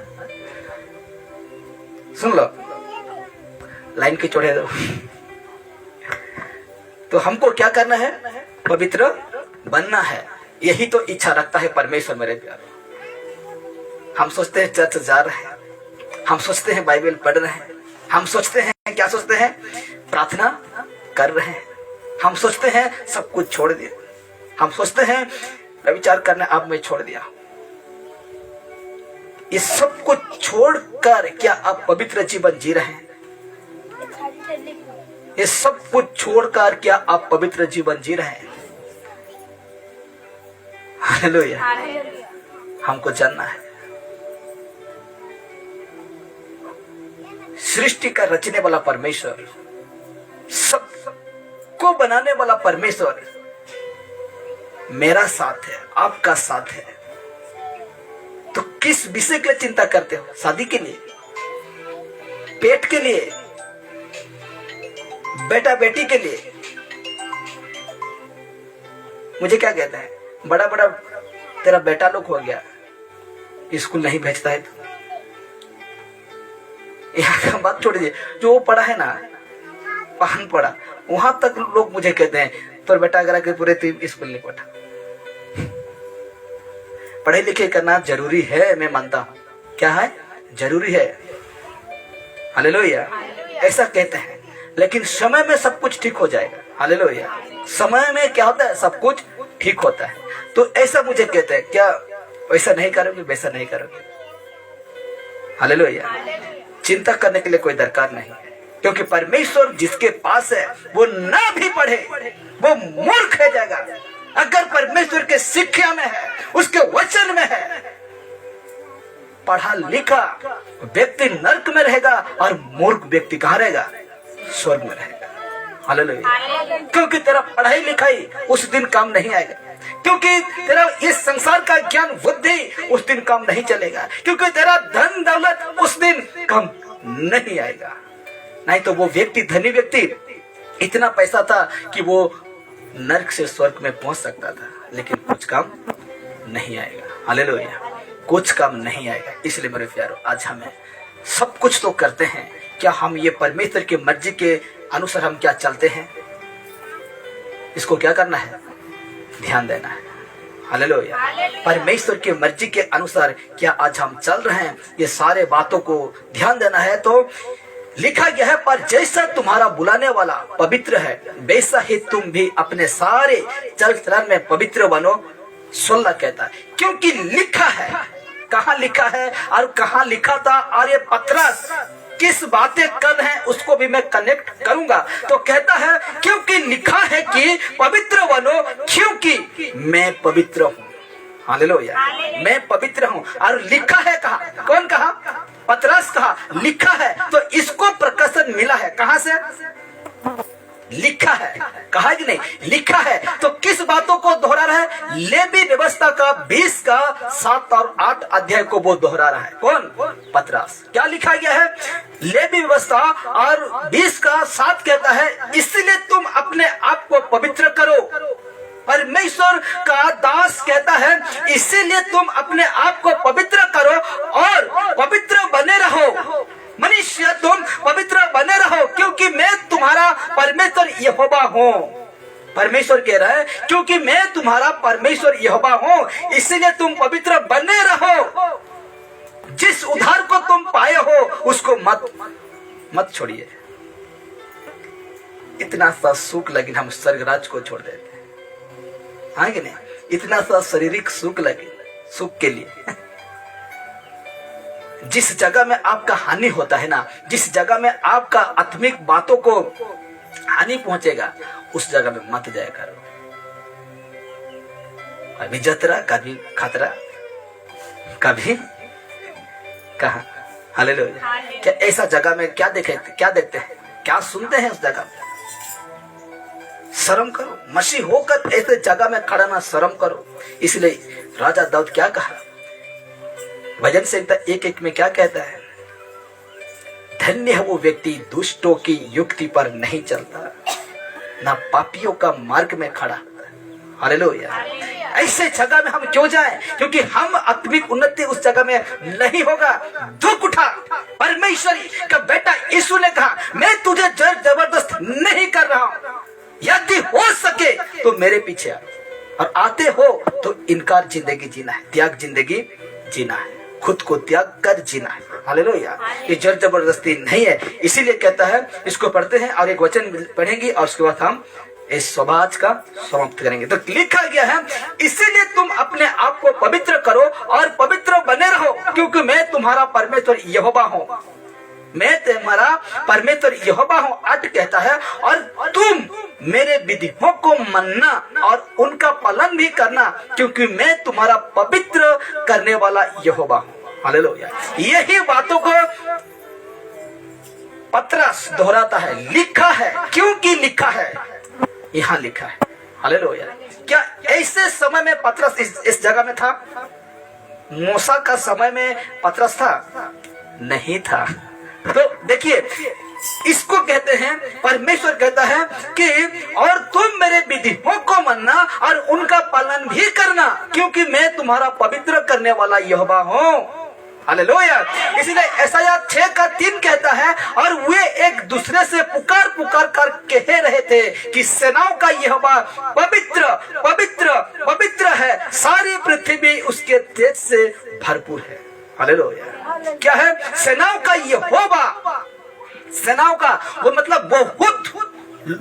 सुन लो, लाइन के चौड़े दो। तो हमको क्या करना है? पवित्र बनना है। यही तो इच्छा रखता है परमेश्वर मेरे प्यारे। हम सोचते हैं चर्च जा रहे हैं, हम सोचते हैं बाइबल पढ़ रहे हैं, हम सोचते हैं, क्या सोचते हैं? प्रार्थना कर रहे हैं, हम सोचते हैं सब कुछ छोड़ दिया, हम सोचते हैं व्यभिचार करना आप में छोड़ दिया। ये सब कुछ छोड़कर क्या आप पवित्र जीवन जी रहे हैं? ये सब कुछ छोड़कर क्या आप पवित्र जीवन जी रहे हैं? हालेलुया। हमको जानना है सृष्टि का रचने वाला परमेश्वर, सबको बनाने वाला परमेश्वर मेरा साथ है, आपका साथ है। तो किस विषय के लिए चिंता करते हो? शादी के लिए, पेट के लिए, बेटा बेटी के लिए? मुझे क्या कहता है, बड़ा बड़ा तेरा बेटा लोग हो गया, स्कूल नहीं भेजता है, यहाँ का बात छोड़िए, जो वो पढ़ा है ना, पान पढ़ा, वहां तक लोग मुझे कहते हैं तो बेटा अगर के पूरे तीन स्कूल नहीं पढ़ा। पढ़े लिखे करना जरूरी है, मैं मानता हूं। क्या है? जरूरी है। हालेलुया, ऐसा कहते हैं। लेकिन समय में सब कुछ ठीक हो जाएगा। हालेलुया, समय में क्या होता है? सब कुछ ठीक होता है। तो ऐसा मुझे कहते हैं, क्या वैसा नहीं करोगे, वैसा नहीं करोगे? हालेलुया, चिंता करने के लिए कोई दरकार नहीं है, क्योंकि परमेश्वर जिसके पास है वो ना भी पढ़े वो मूर्ख है जाएगा। अगर परमेश्वर के शिक्षा में है, उसके वचन में है, पढ़ा लिखा व्यक्ति नरक में रहेगा और मूर्ख व्यक्ति कहाँ रहेगा? स्वर्ग में रहेगा। हालेलुया, क्योंकि तेरा पढ़ाई लिखाई उस दिन काम नहीं आएगा, क्योंकि तेरा इस संसार का ज्ञान बुद्धि उस दिन काम नहीं चलेगा, क्योंकि तेरा धन दौलत उस दिन काम नहीं आएगा। नहीं तो वो व्यक्ति, धनी व्यक्ति, इतना पैसा था कि वो नरक से स्वर्ग में पहुंच सकता था, लेकिन कुछ काम नहीं आएगा। हालेलुया, कुछ काम नहीं आएगा। इसलिए मेरे प्यारों, आज हमें सब कुछ तो करते हैं, क्या हम ये परमेश्वर की मर्जी के अनुसार हम क्या चलते हैं? इसको क्या करना है? ध्यान देना है। हालेलुया, परमेश्वर की मर्जी के अनुसार क्या आज हम चल रहे हैं? ये सारे बातों को ध्यान देना है। तो लिखा गया है, पर जैसा तुम्हारा बुलाने वाला पवित्र है, वैसा ही तुम भी अपने सारे चल चलन में पवित्र बनो। 16 कहता है, क्योंकि लिखा है। कहाँ लिखा है और कहाँ लिखा था? और ये पतरस किस बातें कर रहे हैं उसको भी मैं कनेक्ट करूंगा। तो कहता है, क्योंकि लिखा है कि पवित्र बनो, क्योंकि मैं पवित्र हूँ। हालेलुया, मैं पवित्र हूँ। और लिखा है कहा? कौन कहा? पतरस कहा लिखा है। तो इसको प्रकाशन मिला है कहां से? लिखा है, कहा कि नहीं? लिखा है। तो किस बातों को दोहरा रहा है? लेवी व्यवस्था का 20 का 7 और 8 अध्याय को वो दोहरा रहा है। कौन? पतरस। क्या लिखा गया है? लेवी व्यवस्था और 20 का 7 कहता है, इसलिए तुम अपने आप को पवित्र करो। परमेश्वर का दास कहता है, इसीलिए तुम अपने आप को पवित्र करो और पवित्र बने रहो। मनुष्य तुम पवित्र बने रहो, क्योंकि मैं तुम्हारा परमेश्वर यहोवा हूँ। परमेश्वर कह रहा है, क्योंकि मैं तुम्हारा परमेश्वर यहोवा हूँ, इसीलिए तुम पवित्र बने रहो। जिस उद्धार को तुम पाए हो उसको मत छोड़िए। इतना सा सुख लेकिन हम स्वर्गराज को छोड़ देते हैं, हाँ कि नहीं? इतना सा शारीरिक सुख लगे, सुख के लिए जिस जगह में आपका हानि होता है ना, जिस जगह में आपका आत्मिक बातों को हानि पहुंचेगा, उस जगह में मत जाया करो। कभी जतरा, कभी खतरा, कभी कहा। हालेलुया, क्या ऐसा जगह में क्या देखते हैं, क्या सुनते हैं उस जगह में? शर्म करो। मसीह होकर ऐसे जगह में खड़ा ना, शर्म करो। इसलिए राजा दाऊद क्या कहा? भजन संहिता 1:1 में क्या कहता है? धन्य है वो व्यक्ति दुष्टों की युक्ति पर नहीं चलता, ना पापियों का मार्ग में खड़ा। हालेलुया, ऐसे जगह में हम क्यों जाएं? क्योंकि हम आत्मिक उन्नति उस जगह में नहीं होगा। दुख उठा। परमेश्वर का बेटा यीशु ने कहा, मैं तुझे जबरदस्त नहीं कर रहा हूं, यदि हो सके तो मेरे पीछे आ। और आते हो तो इनकार जिंदगी जीना है, त्याग जिंदगी जीना है, खुद को त्याग कर जीना है। हालेलुया, ये जबरदस्ती नहीं है। इसीलिए कहता है, इसको पढ़ते हैं और एक वचन पढ़ेंगे और उसके बाद हम इस स्वभाज का समाप्त करेंगे। तो लिखा गया है, इसीलिए तुम अपने आप को पवित्र करो और पवित्र बने रहो, क्योंकि मैं तुम्हारा परमेश्वर यहोवा हूँ। मैं तुम्हारा परमेश्वर यहोवा हूँ। 8 कहता है, और तुम मेरे विधियों को मानना और उनका पालन भी करना, क्योंकि मैं तुम्हारा पवित्र करने वाला यहोवा हूँ। हालेलुया, यही बातों को पतरस दोहराता है। लिखा है, क्योंकि लिखा है, यहाँ लिखा है। हालेलुया, क्या ऐसे समय में पतरस इस जगह में था? मूसा का समय में पतरस था? नहीं था। तो देखिए, इसको कहते हैं, परमेश्वर कहता है कि और तुम मेरे विधियों को मानना और उनका पालन भी करना, क्योंकि मैं तुम्हारा पवित्र करने वाला यहोवा हूँ। हालेलुया। इसलिए यशायाह 6:3 कहता है, और वे एक दूसरे से पुकार पुकार कर कह रहे थे कि सेनाओं का यहोवा पवित्र पवित्र पवित्र है, सारी पृथ्वी उसके तेज से भरपूर है। हालेलुया। क्या है? सेनाओं का यहोवा, सेनाओं का वो मतलब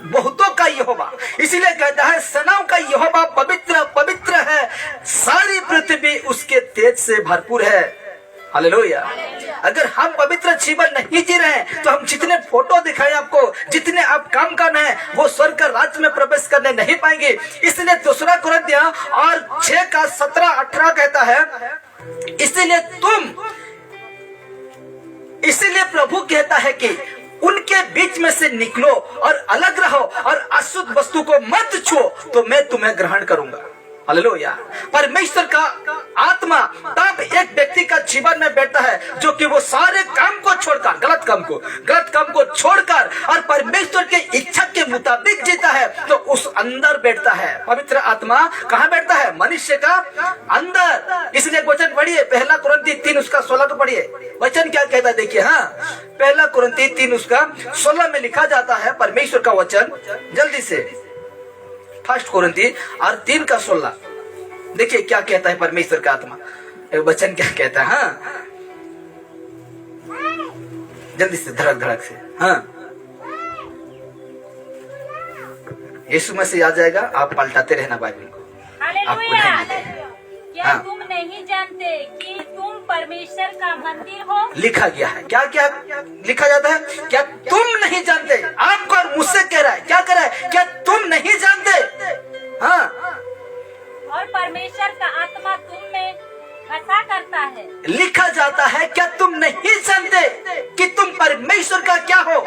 बहुतों का यहोवा। इसीलिए कहता है सेनाओं का यहोवा पवित्र पवित्र है, सारी पृथ्वी उसके तेज से भरपूर है। हालेलुया। अगर हम पवित्र जीवन नहीं जी रहे हैं तो हम जितने फोटो दिखाएं आपको, जितने आप काम करना है, वो स्वर्ग का राज्य में प्रवेश करने नहीं पाएंगे। इसलिए 2 कुरिन्थियों और 6:17-18 कहता है, इसीलिए प्रभु कहता है कि उनके बीच में से निकलो और अलग रहो और अशुद्ध वस्तु को मत छुओ, तो मैं तुम्हें ग्रहण करूंगा। हालेलुया। परमेश्वर का आत्मा तब एक व्यक्ति का जीवन में बैठता है जो कि वो सारे काम को छोड़कर, गलत काम को छोड़कर और परमेश्वर के इच्छा के मुताबिक जीता है, तो उस अंदर बैठता है। पवित्र आत्मा कहाँ बैठता है? मनुष्य का अंदर। इसलिए वचन पढ़िए, 1 कुरिन्थी 3:16 को पढ़िए। वचन क्या कहता है देखिए। हाँ, 1 कुरिन्थी 3:16 में लिखा जाता है परमेश्वर का वचन। जल्दी से 1 कुरिन्थी और 3:16 देखिए क्या कहता है परमेश्वर का आत्मा, वचन क्या कहता है। हाँ, जल्दी से, धड़क धड़क से। हाँ, यीशु मसीह आ जाएगा, आप पलटाते रहना बाइबल को, आपको नहीं मिलेगा। क्या तुम नहीं जानते कि तुम परमेश्वर का मंदिर हो? लिखा गया है। क्या क्या लिखा जाता है? क्या तुम नहीं जानते? आपको और मुझसे कह रहा है, क्या कह रहा है? क्या तुम नहीं जानते? हाँ, और परमेश्वर का आत्मा तुम में बसा करता है। लिखा जाता है, क्या तुम नहीं जानते कि तुम परमेश्वर का क्या हो?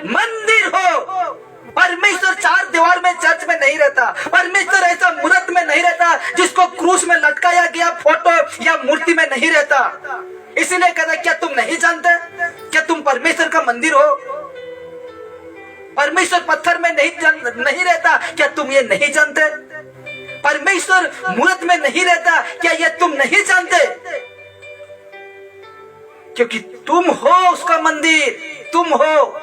मंदिर हो। परमेश्वर 4 दीवार में चर्च में नहीं रहता। परमेश्वर ऐसा मूर्त में नहीं रहता जिसको क्रूस में लटकाया गया फोटो या मूर्ति में नहीं रहता। इसीलिए कहता है, क्या तुम नहीं जानते? क्या तुम परमेश्वर का मंदिर हो? परमेश्वर पत्थर में नहीं रहता, क्या तुम ये नहीं जानते? परमेश्वर मूर्त में नहीं रहता, क्या ये तुम नहीं जानते? क्योंकि तुम हो उसका मंदिर, तुम हो,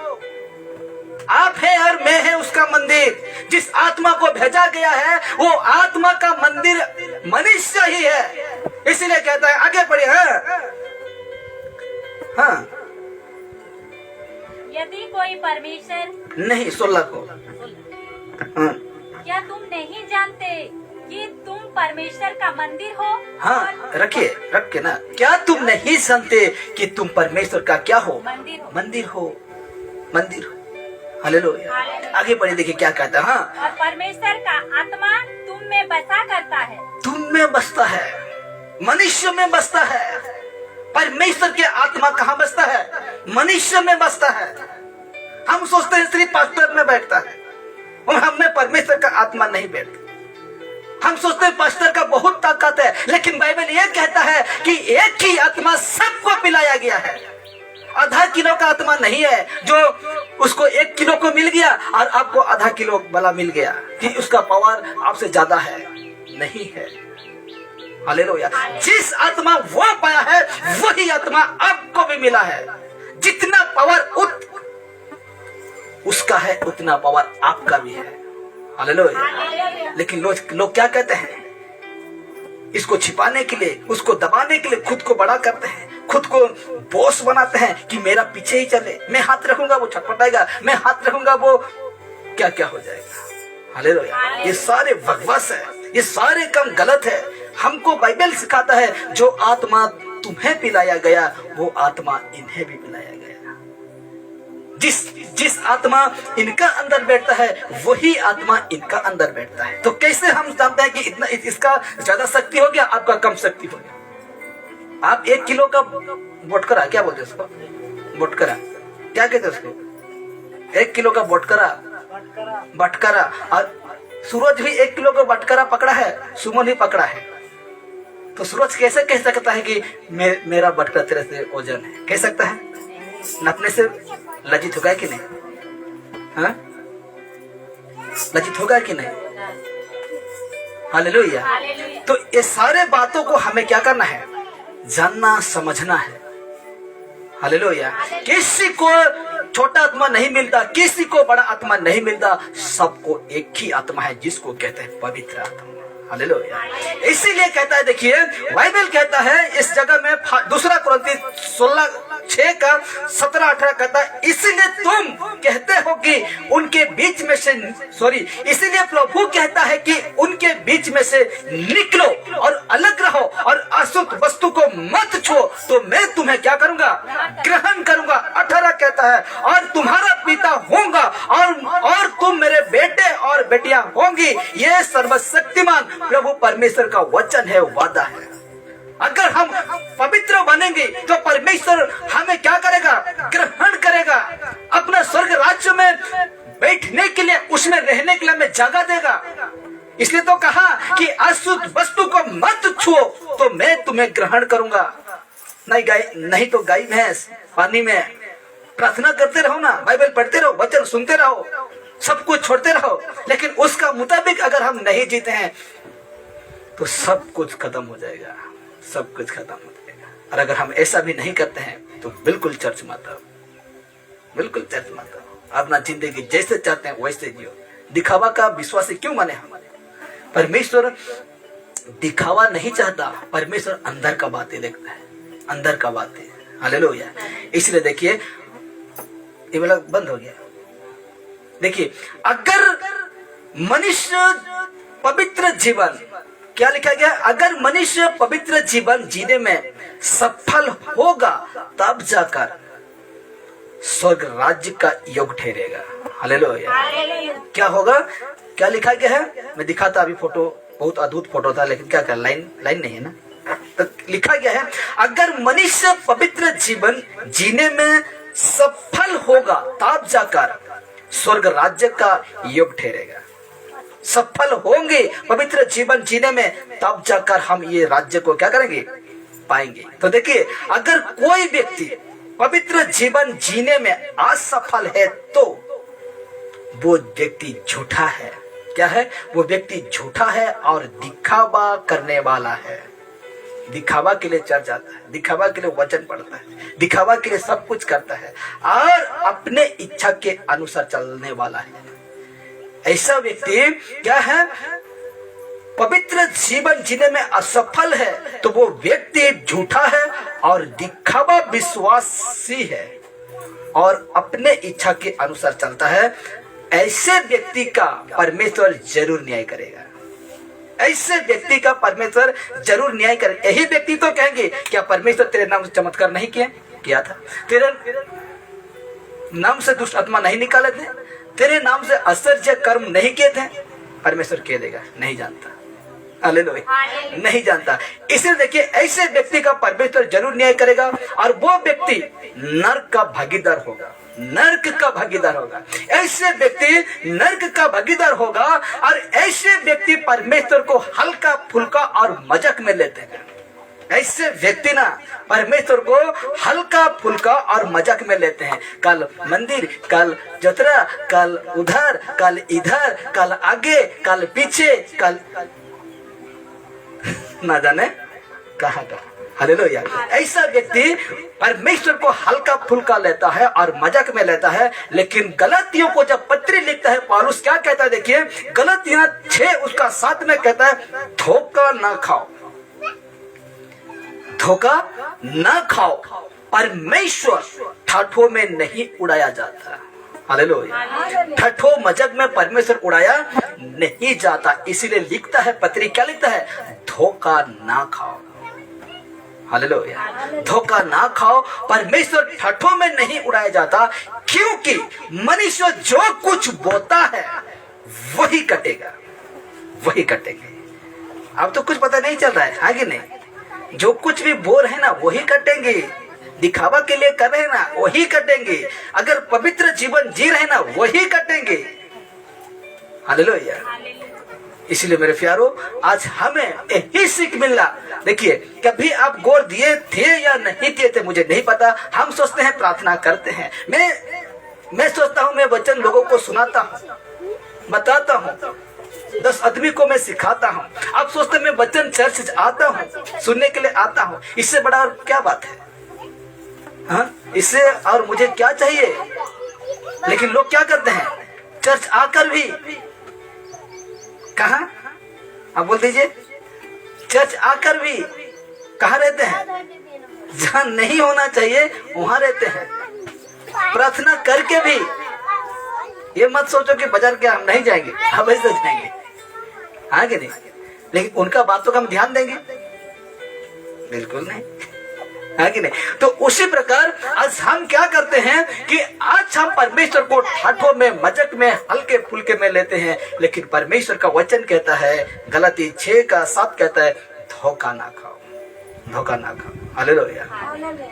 आप है और मैं है उसका मंदिर। जिस आत्मा को भेजा गया है वो आत्मा का मंदिर मनुष्य ही है। इसीलिए कहता है, आगे पढ़िए। हाँ, यदि कोई परमेश्वर नहीं, 16 को। हाँ, क्या तुम नहीं जानते कि तुम परमेश्वर का मंदिर हो? हाँ, रख के ना। क्या तुम नहीं जानते कि तुम परमेश्वर का क्या हो? मंदिर हो। हालेलुया। आगे पढ़िए, देखिए क्या कहता है। हाँ, और परमेश्वर का आत्मा तुम में बसा करता है। तुम में बसता है, मनुष्य में बसता है। परमेश्वर के आत्मा कहाँ बसता है? मनुष्य में बसता है। हम सोचते हैं सिर्फ पास्टर में बैठता है, और हम में परमेश्वर का आत्मा नहीं बैठता। हम सोचते हैं पास्टर का बहुत ताकत है, लेकिन बाइबल ये कहता है कि एक ही आत्मा सबको पिलाया गया है। आधा किलो का आत्मा नहीं है जो उसको 1 किलो को मिल गया और आपको आधा किलो वाला मिल गया कि उसका पावर आपसे ज्यादा है, नहीं है। हालेलुया। जिस आत्मा वो पाया है वही आत्मा आपको भी मिला है। जितना पावर उसका है उतना पावर आपका भी है। हालेलुया। लेकिन लोग क्या कहते हैं? इसको छिपाने के लिए, उसको दबाने के लिए खुद को बड़ा करते हैं, खुद को बॉस बनाते हैं कि मेरा पीछे ही चले। मैं हाथ रखूंगा वो छटपटाएगा, मैं हाथ रखूंगा वो क्या क्या हो जाएगा। हालेलुया। ये सारे बकवास है, ये सारे काम गलत है। हमको बाइबल सिखाता है जो आत्मा तुम्हें पिलाया गया वो आत्मा इन्हें भी पिलाया गया। जिस आत्मा इनका अंदर बैठता है वही आत्मा इनका अंदर बैठता है। तो कैसे हम जानते हैं कि इतना इसका ज्यादा शक्ति हो गया, आपका कम शक्ति हो गया? आप 1 किलो का बोटकरा, क्या बोलते हैं उसको? बोटकरा क्या कहते हैं उसको? 1 किलो का बटकरा। और सूरज भी 1 किलो का बटकरा पकड़ा है, सुमन भी पकड़ा है। तो सूरज कैसे कह सकता है कि मेरा बटकरा तेरे से ओजन है? कह सकता है? नपने से लज्जित होगा कि नहीं? हाँ, लज्जित होगा कि नहीं? हालेलुया। तो ये सारे बातों को हमें क्या करना है? जानना समझना है। हालेलुया। किसी को छोटा आत्मा नहीं मिलता, किसी को बड़ा आत्मा नहीं मिलता, सबको एक ही आत्मा है जिसको कहते हैं पवित्र आत्मा। हालेलुया। इसीलिए कहता है, देखिए बाइबल कहता है इस जगह में 2 कुरिन्थी 16:17-18 कहता है, इसीलिए तुम कहते हो कि उनके बीच में से इसीलिए प्रभु कहता है कि उनके बीच में से निकलो और अलग रहो और अशुद्ध वस्तु को मत छुओ, तो मैं तुम्हें क्या करूंगा? ग्रहण करूंगा। 18 कहता है, और तुम्हारा पिता होऊंगा और तुम मेरे बेटे और बेटियां होंगी। ये सर्वशक्तिमान प्रभु परमेश्वर का वचन है, वादा है। अगर हम पवित्र बनेंगे तो परमेश्वर हमें क्या करेगा? ग्रहण करेगा। अपना स्वर्ग राज्य में बैठने के लिए, उसमें रहने के लिए हमें जगह देगा। इसलिए तो कहा कि अशुद्ध वस्तु को मत छुओ, तो मैं तुम्हें ग्रहण करूंगा। नहीं तो गाय भैंस पानी में प्रार्थना करते रहो ना, बाइबल पढ़ते रहो, वचन सुनते रहो, सब कुछ छोड़ते रहो, लेकिन उसका मुताबिक अगर हम नहीं जीते हैं तो सब कुछ खत्म हो जाएगा, सब कुछ खत्म हो जाएगा। और अगर हम ऐसा भी नहीं करते हैं तो बिल्कुल चर्च मत आओ, बिल्कुल चर्च मत आओ। अपना जिंदगी जैसे चाहते हैं वैसे जियो। दिखावा का विश्वासी क्यों माने हम? परमेश्वर दिखावा नहीं चाहता, परमेश्वर अंदर का बातें देखता है, अंदर का बातें। हालेलुया। इसलिए देखिए ये वाला बंद हो गया। देखिए, अगर मनुष्य पवित्र जीवन, क्या लिखा गया? अगर मनुष्य पवित्र जीवन जीने में सफल होगा तब जाकर स्वर्ग राज्य का योग ठहरेगा। हालेलुया। क्या होगा? क्या लिखा गया है? मैं दिखाता अभी फोटो, बहुत अद्भुत फोटो था, लेकिन क्या कर, लाइन नहीं है ना। तो लिखा गया है, अगर मनुष्य पवित्र जीवन जीने में सफल होगा तब जाकर स्वर्ग राज्य का योग ठहरेगा। सफल होंगे पवित्र जीवन जीने में, तब जाकर हम ये राज्य को क्या करेंगे? पाएंगे। तो देखिए, अगर कोई व्यक्ति पवित्र जीवन जीने में असफल है तो वो व्यक्ति झूठा है। क्या है? वो व्यक्ति झूठा है और दिखावा करने वाला है। दिखावा के लिए चर्च जाता है, दिखावा के लिए वचन पढ़ता है, दिखावा के लिए सब कुछ करता है और अपने इच्छा के अनुसार चलने वाला है। ऐसा व्यक्ति क्या है? पवित्र जीवन जीने में असफल है, तो वो व्यक्ति झूठा है और दिखावा विश्वासी है और अपने इच्छा के अनुसार चलता है। ऐसे व्यक्ति का परमेश्वर जरूर न्याय करेगा। ऐसे व्यक्ति का परमेश्वर जरूर न्याय करे। यही व्यक्ति तो कहेंगे, क्या परमेश्वर तेरे नाम से चमत्कार नहीं किया था? तेरे नाम से दुष्ट आत्मा नहीं निकाले थे? तेरे नाम से आश्चर्य कर्म नहीं किए थे? परमेश्वर कह देगा नहीं जानता। हालेलुया, नहीं जानता। इसलिए देखिए, ऐसे व्यक्ति का परमेश्वर जरूर न्याय करेगा और वो व्यक्ति नरक का भागीदार होगा, नरक का भागीदार होगा। ऐसे व्यक्ति नरक का भागीदार होगा और ऐसे व्यक्ति परमेश्वर को हल्का फुल्का और मजाक में लेते हैं। ऐसे व्यक्ति ना परमेश्वर को हल्का फुल्का और मजाक में लेते हैं। कल मंदिर, कल जतरा, कल उधर, कल इधर, कल आगे, कल पीछे, कल ना जाने कहाँ का। हालेलुया। ऐसा व्यक्ति परमेश्वर को हल्का फुल्का लेता है और मजाक में लेता है। लेकिन गलतियों को जब पत्री लिखता है पौलुस, क्या कहता है? देखिए, गलतियां 6:7 में कहता है, धोखा ना खाओ, धोखा ना खाओ, परमेश्वर ठाठों में नहीं उड़ाया जाता। हालेलुया। ठठो मजाक में परमेश्वर उड़ाया नहीं जाता। इसीलिए लिखता है पत्री, क्या लिखता है? धोखा ना खाओ। हालेलुया। धोखा ना खाओ, परमेश्वर ठठों में नहीं उड़ाया जाता, क्योंकि मनुष्य जो कुछ बोता है वही कटेगा, वही कटेगा। अब तो कुछ पता नहीं चल रहा है, हाँ कि नहीं? जो कुछ भी बोल रहे हैं ना वही कटेंगे, दिखावा के लिए कर रहे हैं ना वही कटेंगे, अगर पवित्र जीवन जी रहे ना वही कटेंगे। हालेलुया। इसलिए मेरे प्यारो, आज हमें यही सीख मिलना। देखिए, कभी आप गौर दिए थे या नहीं दिए थे मुझे नहीं पता। हम सोचते हैं प्रार्थना करते हैं, मैं सोचता हूँ मैं वचन लोगों को सुनाता हूँ, बताता हूँ, 10 आदमी को मैं सिखाता हूँ। आप सोचते हैं मैं वचन चर्च आता हूँ, सुनने के लिए आता हूँ। इससे बड़ा और क्या बात है? हाँ, इससे और मुझे क्या चाहिए। लेकिन लोग क्या करते हैं, चर्च आकर भी कहा, आप बोल दीजिए, चर्च आकर भी कहाँ रहते हैं, जहाँ नहीं होना चाहिए वहां रहते हैं। प्रार्थना करके भी ये मत सोचो कि बाजार के हम नहीं जाएंगे, हम ऐसे जाएंगे, हाँ कि नहीं। लेकिन उनका बातों का हम ध्यान देंगे, बिल्कुल नहीं, है कि नहीं। तो उसी प्रकार आज हम क्या करते हैं कि आज हम परमेश्वर को ठाठों में, मजाक में, हल्के फुल्के में लेते हैं। लेकिन परमेश्वर का वचन कहता है, गलती 6:7 कहता है, धोखा ना खाओ, धोखा ना खाओ। हालेलुया।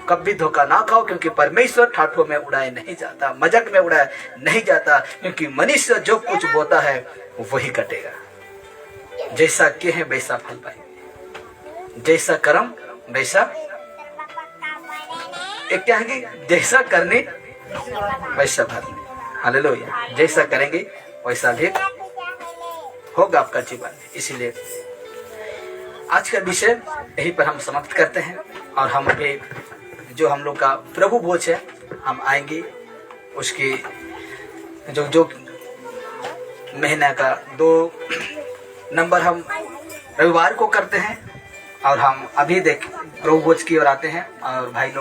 कभी धोखा ना खाओ, क्योंकि परमेश्वर ठाठों में उड़ाए नहीं जाता, मजाक में उड़ाए नहीं जाता। क्योंकि मनुष्य जो कुछ बोता है वही कटेगा। जैसा किए हैं वैसा फल पाएंगे, जैसा कर्म वैसा, एक क्या है कि जैसा करने वैसा भरने। हालेलुया। जैसा करेंगे वैसा भी होगा आपका जीवन। इसीलिए आज का विषय यहीं पर हम समाप्त करते हैं। और हम अभी जो हम लोग का प्रभु भोज है, हम आएंगे उसकी जो महीना का 2 नंबर हम रविवार को करते हैं। और हम अभी प्रभु भोज की ओर आते हैं और भाई लोग